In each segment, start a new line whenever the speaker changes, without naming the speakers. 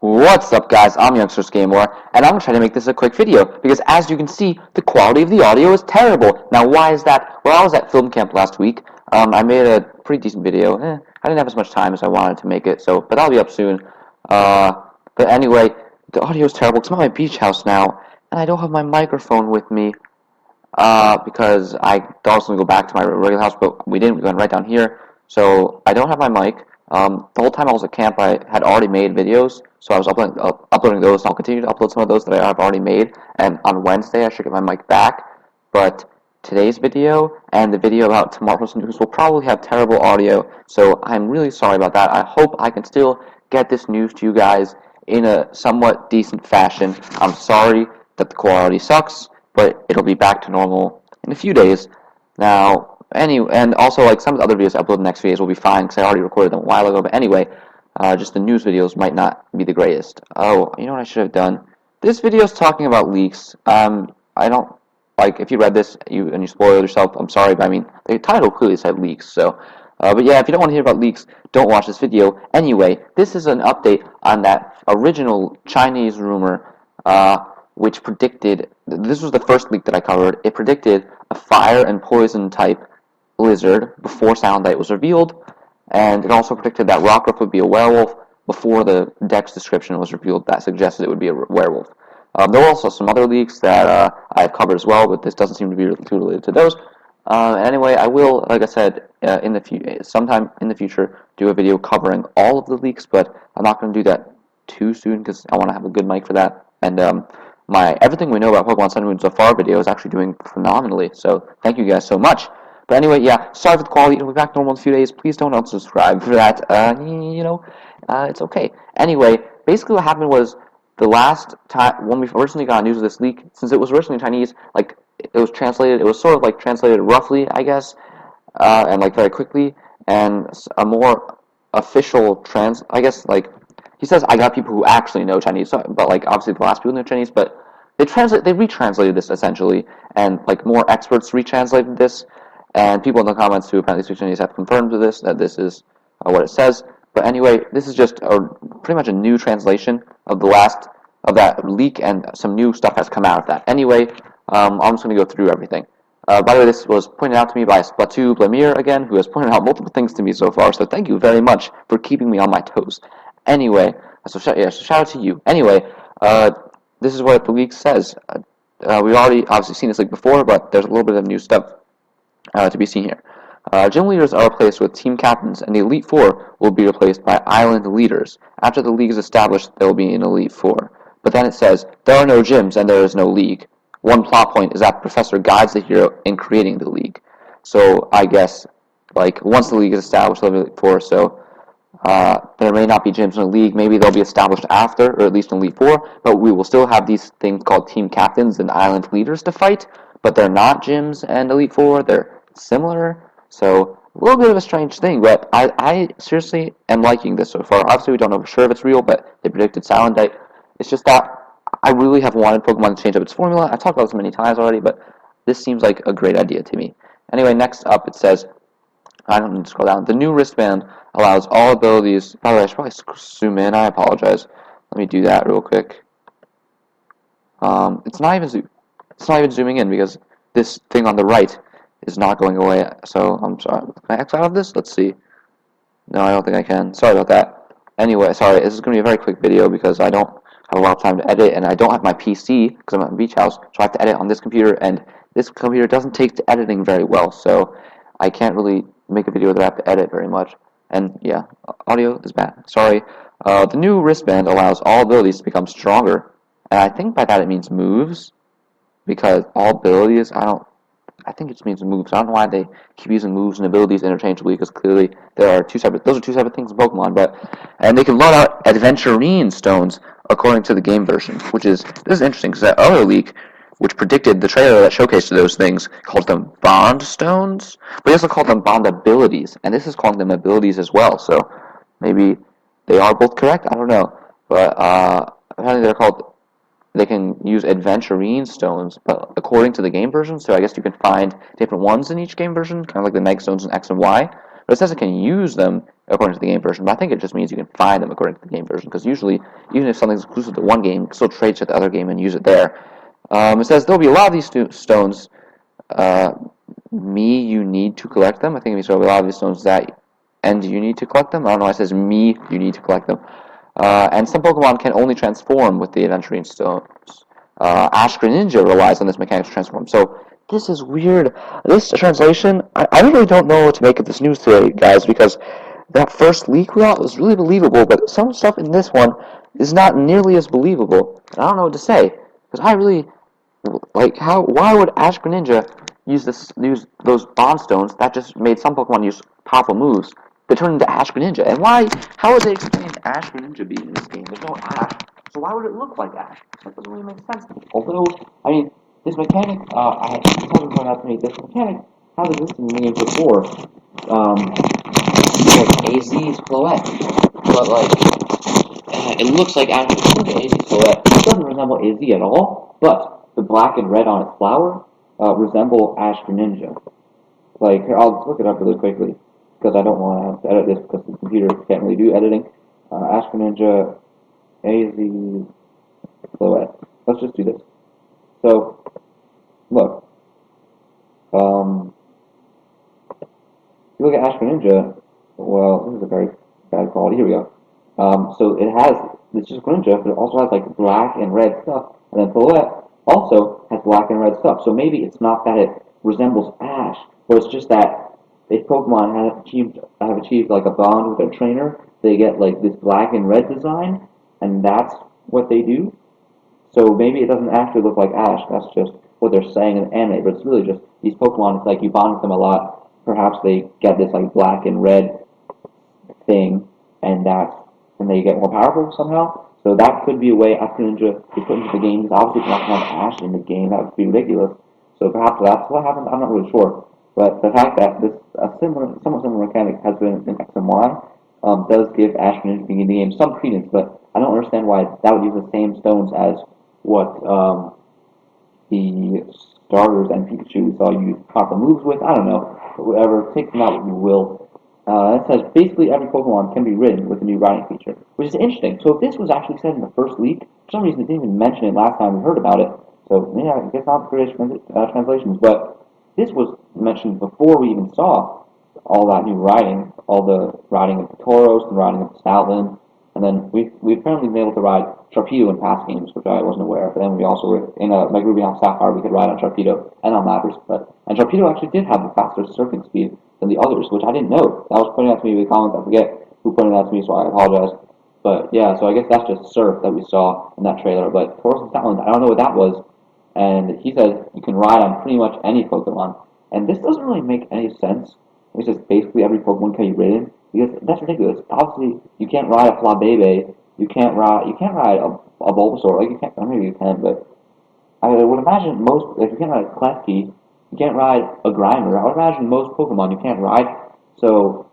What's up, guys? I'm Youngsters Game War, and I'm trying to make this a quick video because, as you can see, the quality of the audio is terrible. Now, why is that? Well, I was at film camp last week. I made a pretty decent video. I didn't have as much time as I wanted to make it, but that'll be up soon. But anyway, the audio is terrible. 'Cause I'm at my beach house now, and I don't have my microphone with me. Because I thought I was going to go back to my regular house, but we didn't. We went right down here, so I don't have my mic. The whole time I was at camp, I had already made videos, so I was uploading those, and I'll continue to upload some of those that I have already made, and on Wednesday I should get my mic back, but today's video and the video about tomorrow's news will probably have terrible audio, so I'm really sorry about that. I hope I can still get this news to you guys in a somewhat decent fashion. I'm sorry that the quality sucks, but it'll be back to normal in a few days. Now, and also, like, some of the other videos I upload in the next videos will be fine because I already recorded them a while ago. But anyway, just the news videos might not be the greatest. Oh, you know what I should have done? This video is talking about leaks. I don't like if you read this and you spoiled yourself. I'm sorry, but I mean the title clearly said leaks. So, but yeah, if you don't want to hear about leaks, don't watch this video. Anyway, this is an update on that original Chinese rumor. Which predicted, this was the first leak that I covered, it predicted a fire and poison type lizard before Silent Night was revealed, and it also predicted that Rockruff would be a werewolf before the Dex description was revealed that suggested it would be a werewolf. There were also some other leaks that I have covered as well, but this doesn't seem to be too related to those. Anyway, I will, like I said, sometime in the future, do a video covering all of the leaks, but I'm not going to do that too soon because I want to have a good mic for that, and my Everything We Know About Pokemon Sun and Moon So Far video is actually doing phenomenally, so thank you guys so much. But anyway, yeah, sorry for the quality. It'll be back to normal in a few days. Please don't unsubscribe for that. It's okay. Anyway, basically what happened was the last time when we originally got news of this leak, since it was originally Chinese, like it was translated, it was sort of like translated roughly, I guess, and like very quickly, and a more official I guess, like, he says I got people who actually know Chinese, but like obviously the last people know Chinese, but they retranslated this essentially, and like more experts retranslated this, and people in the comments who apparently speak Chinese have confirmed this, that this is what it says. But anyway, this is just pretty much a new translation of that leak, and some new stuff has come out of that. Anyway, I'm just going to go through everything. By the way, this was pointed out to me by Splatu Blamir again, who has pointed out multiple things to me so far, so thank you very much for keeping me on my toes. Anyway, so shout out to you. Anyway, this is what the leak says. We've already obviously seen this leak before, but there's a little bit of new stuff to be seen here. Gym leaders are replaced with team captains, and the Elite Four will be replaced by island leaders. After the league is established, there will be an Elite Four. But then it says, there are no gyms and there is no league. One plot point is that the professor guides the hero in creating the league. So I guess, like, once the league is established, there'll be Elite Four, so there may not be gyms in the league. Maybe they'll be established after, or at least in Elite Four, but we will still have these things called team captains and island leaders to fight, but they're not gyms and Elite Four. They're similar, so a little bit of a strange thing, but I seriously am liking this so far. Obviously, we don't know for sure if it's real, but they predicted Silent Night. It's just that I really have wanted Pokemon to change up its formula. I've talked about this many times already, but this seems like a great idea to me. Anyway, next up it says, I don't need to scroll down. The new wristband allows all abilities. By the way, I should probably zoom in. I apologize. Let me do that real quick. It's not even zooming in because this thing on the right is not going away. So I'm sorry. Can I X out of this? Let's see. No, I don't think I can. Sorry about that. Anyway, sorry. This is going to be a very quick video because I don't have a lot of time to edit, and I don't have my PC because I'm at the beach house, so I have to edit on this computer, and this computer doesn't take to editing very well, so I can't really make a video that I have to edit very much. And yeah, audio is bad. Sorry. The new wristband allows all abilities to become stronger, and I think by that it means moves, because all abilities, I think it just means moves. I don't know why they keep using moves and abilities interchangeably, because clearly those are two separate things in Pokemon, and they can load out Adventurine stones according to the game version, this is interesting, because that other leak, which predicted the trailer that showcased those things, called them Bond Stones, but they also called them Bond Abilities, and this is calling them abilities as well, so maybe they are both correct, I don't know, but apparently they can use Adventurine Stones, but according to the game version, so I guess you can find different ones in each game version, kind of like the Meg Stones in X and Y, But it says it can use them according to the game version, but I think it just means you can find them according to the game version, because usually, even if something's exclusive to one game, you can still trade to the other game and use it there. It says there'll be a lot of these stones. You need to collect them. I think it means there'll be a lot of these stones and you need to collect them. I don't know why it says you need to collect them. And some Pokemon can only transform with the Aventurine stones. Ash Greninja relies on this mechanic to transform. So this is weird. This translation, I really don't know what to make of this news today, guys, because that first leak we got was really believable, but some stuff in this one is not nearly as believable. I don't know what to say, because I really why would Ash Greninja use those Bond stones that just made some Pokemon use powerful moves to turn into Ash Greninja? And how would they explain Ash Greninja being in this game? There's no Ash, so why would it look like Ash? That doesn't really make sense. Although, I mean, this mechanic, someone pointed out to me, this mechanic has existed in the game before. Like AZ's Floette, but it looks like Ash AZ's Floette. It doesn't resemble AZ at all, but the black and red on its flower resemble Ash Greninja. Here, I'll just look it up really quickly, because I don't want to edit this, because the computer can't really do editing. Ash Greninja, AZ, Floette. Let's just do this. So, look. If you look at Ash Greninja, well, this is a very bad quality. Here we go. So it's just Greninja, but it also has black and red stuff, and then Floette also has black and red stuff. So maybe it's not that it resembles Ash, but it's just that if Pokemon have achieved a bond with their trainer, they get this black and red design, and that's what they do. So maybe it doesn't actually look like Ash. That's just what they're saying in the anime, but it's really just these Pokemon. It's you bond with them a lot. Perhaps they get this black and red thing, and they get more powerful somehow. So that could be a way Ash Greninja is put into the game. Because obviously, if you're not going to have Ash in the game, that would be ridiculous. So perhaps that's what happened. I'm not really sure. But the fact that this somewhat similar mechanic has been in X and Y does give Ash Greninja being in the game some credence. But I don't understand why that would use the same stones as what the starters and Pikachu we saw use proper moves with. I don't know. But whatever. Take them out what you will. It says basically every Pokemon can be ridden with a new riding feature, which is interesting. So if this was actually said in the first leak, for some reason it didn't even mention it last time we heard about it. So yeah, I guess not British translations, but this was mentioned before we even saw all that new riding, all the riding of the Tauros and riding of the Stoutland, and then we've apparently been able to ride Sharpedo in past games, which I wasn't aware of. But then we also were in Mega Ruby on Sapphire, we could ride on Sharpedo and on Lapras, and Sharpedo actually did have the faster surfing speed than the others, which I didn't know. That was pointed out to me in the comments. I forget who pointed out to me, so I apologize. But yeah, so I guess that's just surf that we saw in that trailer. But Tauros and Stoutland, I don't know what that was. And he says you can ride on pretty much any Pokemon. And this doesn't really make any sense. He says basically every Pokemon can be ridden, because that's ridiculous. Obviously, you can't ride a Flabébé. You can't ride a Bulbasaur. You can't. Maybe you can, but I would imagine most. If you can't ride a Klefki, you can't ride a Grimer. I would imagine most Pokemon you can't ride. So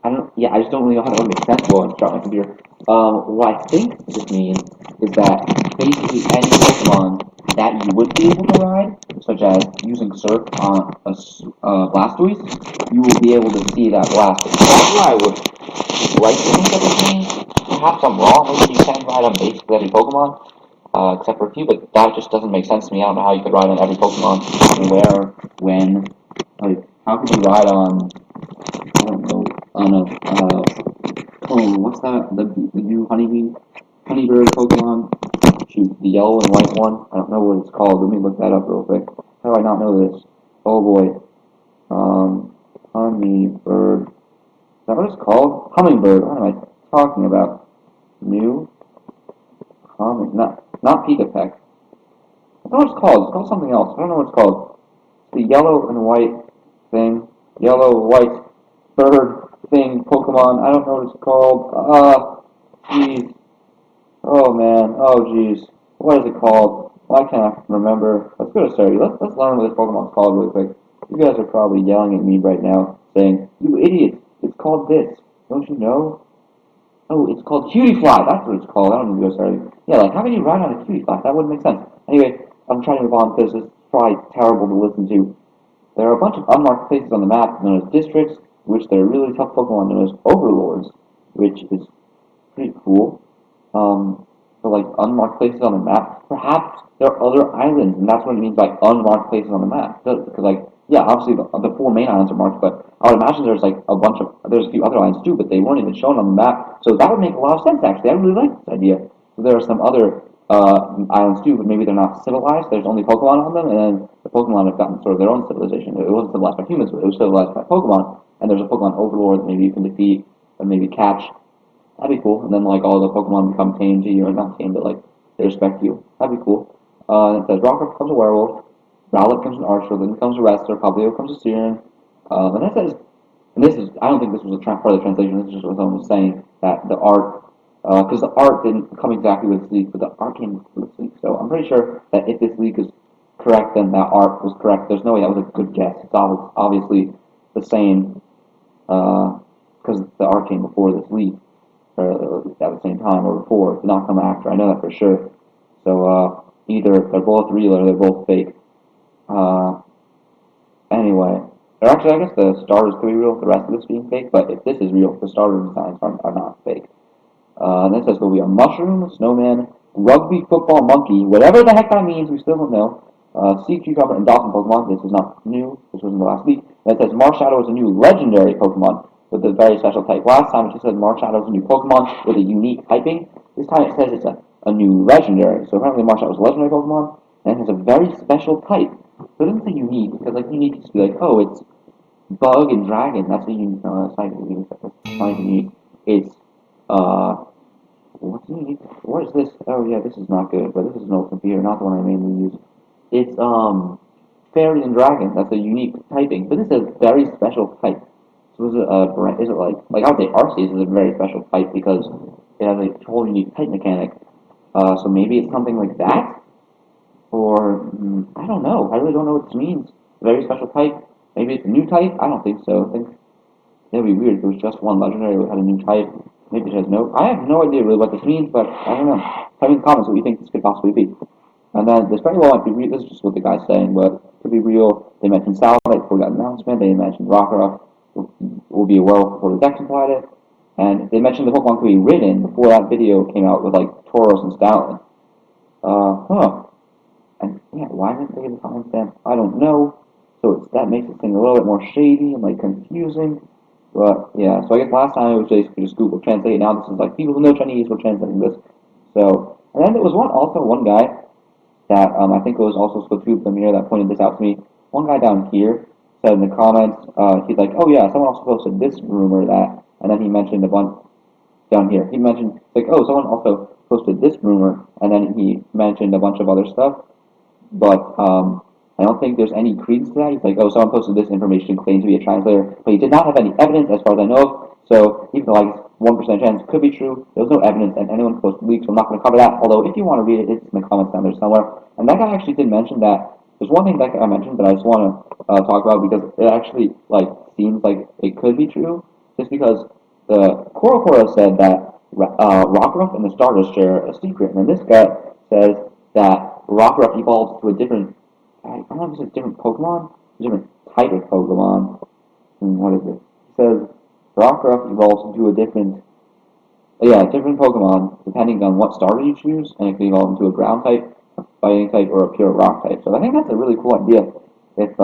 I just don't really know how to make sense while I'm starting my computer. What I think this means is that basically any Pokemon that you would be able to ride, such as using Surf on a Blastoise, you will be able to see that Blastoise. That's what I would like to think that this means. Perhaps I'm wrong. Maybe you can ride on basically every Pokemon, except for a few, but that just doesn't make sense to me. I don't know how you could ride on every Pokemon, where, when. How could you ride on, I don't know, what's that? The new Honeybird Pokemon? Shoot, the yellow and white one. I don't know what it's called. Let me look that up real quick. How do I not know this? Oh boy. Honeybird. Is that what it's called? Hummingbird. What am I talking about? New? Not Pikachu. I don't know what it's called. It's called something else. I don't know what it's called. It's the yellow and white thing. Yellow, white, bird thing, Pokemon. I don't know what it's called. Jeez. Oh man. Oh jeez. What is it called? Why can't I remember? Let's go to Surrey. Let's learn what this Pokemon's called really quick. You guys are probably yelling at me right now, saying, "You idiot! It's called this. Don't you know?" Oh, it's called Cutiefly. That's what it's called. I don't need to go Surrey. Yeah, how can you ride on a Cutiefly? That wouldn't make sense. Anyway, I'm trying to move on because it's probably terrible to listen to. There are a bunch of unmarked places on the map known as districts. which they're really tough Pokemon known as Overlords, which is pretty cool. For like unmarked places on the map. Perhaps there are other islands, and that's what it means by unmarked places on the map. Because like, yeah, obviously the four main islands are marked, but I would imagine there's like there's a few other islands too, but they weren't even shown on the map. So that would make a lot of sense actually. I really like this idea. So there are some other islands too, but maybe they're not civilized. There's only Pokemon on them, and then the Pokemon have gotten sort of their own civilization. It wasn't civilized by humans, but it was civilized by Pokemon. And there's a Pokemon Overlord that maybe you can defeat and maybe catch. That'd be cool. And then like all the Pokemon become tame to you, or not tame, but like they respect you. That'd be cool. It says Rockruff becomes a werewolf, Rowlet becomes an archer, then becomes a wrestler, Pablo becomes a Siren. And it says, and this is, I don't think this was a part of the translation. This is just what someone was saying that the art, because the art didn't come exactly with this leak, but the art came with this leak. So I'm pretty sure that if this leak is correct, then that art was correct. There's no way that was a good guess. It's obviously the same, because the art came before this leak. At the same time or before, did not come after. I know that for sure. So either they're both real or they're both fake. Anyway, or actually, I guess the starters could be real. The rest of this being fake. But if this is real, the starter designs are not fake. And then it says there'll be a mushroom, snowman, rugby football monkey, whatever the heck that means. We still don't know. Sea cucumber and dolphin Pokemon. This is not new. This was in the last week. And it says Marshadow is a new legendary Pokemon with a very special type. Last time it just said Marshadow is a new Pokemon with a unique typing. This time it says it's a new legendary. So apparently Marshadow is a legendary Pokemon and it has a very special type. So it doesn't say unique because like unique is to be like, oh, it's bug and dragon. That's a unique. No, that's not unique. That's not unique. It's what's unique? What is this? Oh yeah, this is not good. But this is an old computer, not the one I mainly use. It's fairy and dragon. That's a unique typing. But this is a very special type. So is it like I would say Arceus is a very special type because it has a whole unique type mechanic. So maybe it's something like that, or I don't know. I really don't know what this means. Very special type. Maybe it's a new type. I don't think so. I think it'd be weird if it was just one legendary that had a new type. Maybe it has no. I have no idea really what this means, but I don't know. Tell me in the comments what you think this could possibly be. And then this very well might be real. This is just what the guy's saying, but it could be real. They mentioned Salamence before that announcement. They mentioned Rockruff will be a werewolf before the Dex implied it. And they mentioned the Pokemon could be ridden before that video came out with like Tauros and Stoutland. And yeah, why didn't they give a timestamp? I don't know. So that makes it seem a little bit more shady and like confusing. But yeah, so I guess last time it was basically just Google Translate. Now this is like people who know Chinese were translating this. So, and then there was one guy that I think it was also Splatoon Premier that pointed this out to me. One guy down here said in the comments, he's like, oh yeah, someone also posted this rumor that, and then he mentioned a bunch down here. He mentioned, like, oh, someone also posted this rumor, and then he mentioned a bunch of other stuff, but I don't think there's any credence to that. He's like, oh, someone posted this information claiming to be a translator, but he did not have any evidence as far as I know of, so even though like 1% chance could be true, there was no evidence, and anyone could post leaks, so I'm not going to cover that, although if you want to read it, it's in the comments down there somewhere. And that guy actually did mention that, there's one thing that guy mentioned that I just want to talk about because it actually like seems like it could be true, just because the Korokoro said that Rockruff and the starters share a secret, and then this guy says that Rockruff evolves to a different, I don't know if it's a different Pokemon, a different type of Pokemon. What is it? It says Rockruff evolves into a different Pokemon depending on what starter you choose, and it can evolve into a ground type, a fighting type, or a pure rock type. So I think that's a really cool idea if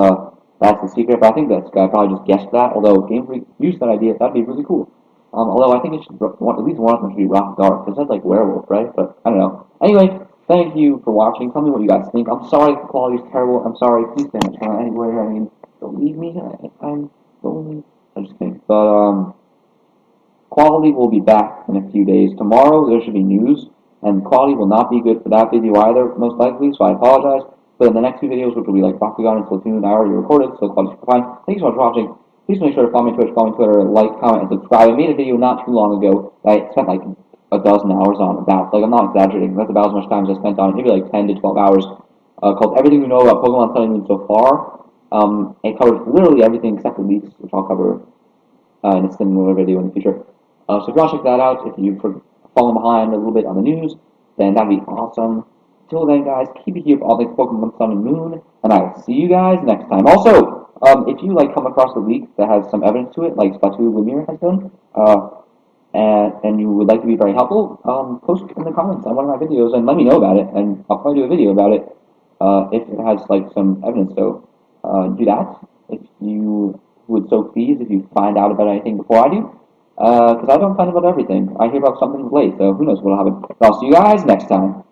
that's the secret, but I think this guy probably just guessed that, although Game Freak used that idea, that'd be really cool. Although I think it should, at least one of them should be Rock Dark, because that's like werewolf, right? But I don't know. Anyway, thank you for watching. Tell me what you guys think. I'm sorry if the quality is terrible. I'm sorry. Please stay on the channel anywhere. I mean, don't leave me. I'm lonely. I'm just kidding. But, quality will be back in a few days. Tomorrow, there should be news, and quality will not be good for that video either, most likely, so I apologize. But in the next few videos, which will be like Bakugan and Splatoon, I already recorded, so quality should be fine. Thank you so much for watching. Please make sure to follow me on Twitch, follow me on Twitter, like, comment, and subscribe. I made a video not too long ago that I spent like a dozen hours on about. Like, I'm not exaggerating. That's about as much time as I spent on it. Maybe like 10 to 12 hours. Called Everything You Know About Pokemon Sun and Moon So Far. It covers literally everything except the leaks, which I'll cover in a similar video in the future. So if you want to check that out, if you've fallen behind a little bit on the news, then that'd be awesome. Till then, guys, keep it here for all things Pokemon Sun and Moon, and I will see you guys next time. Also, If you like come across a leak that has some evidence to it, like Splatoon Lumir has done, and you would like to be very helpful, post in the comments on one of my videos and let me know about it, and I'll probably do a video about it if it has like some evidence. So do that if you would so please if you find out about anything before I do, because I don't find out about everything. I hear about something late, so who knows what'll happen. But I'll see you guys next time.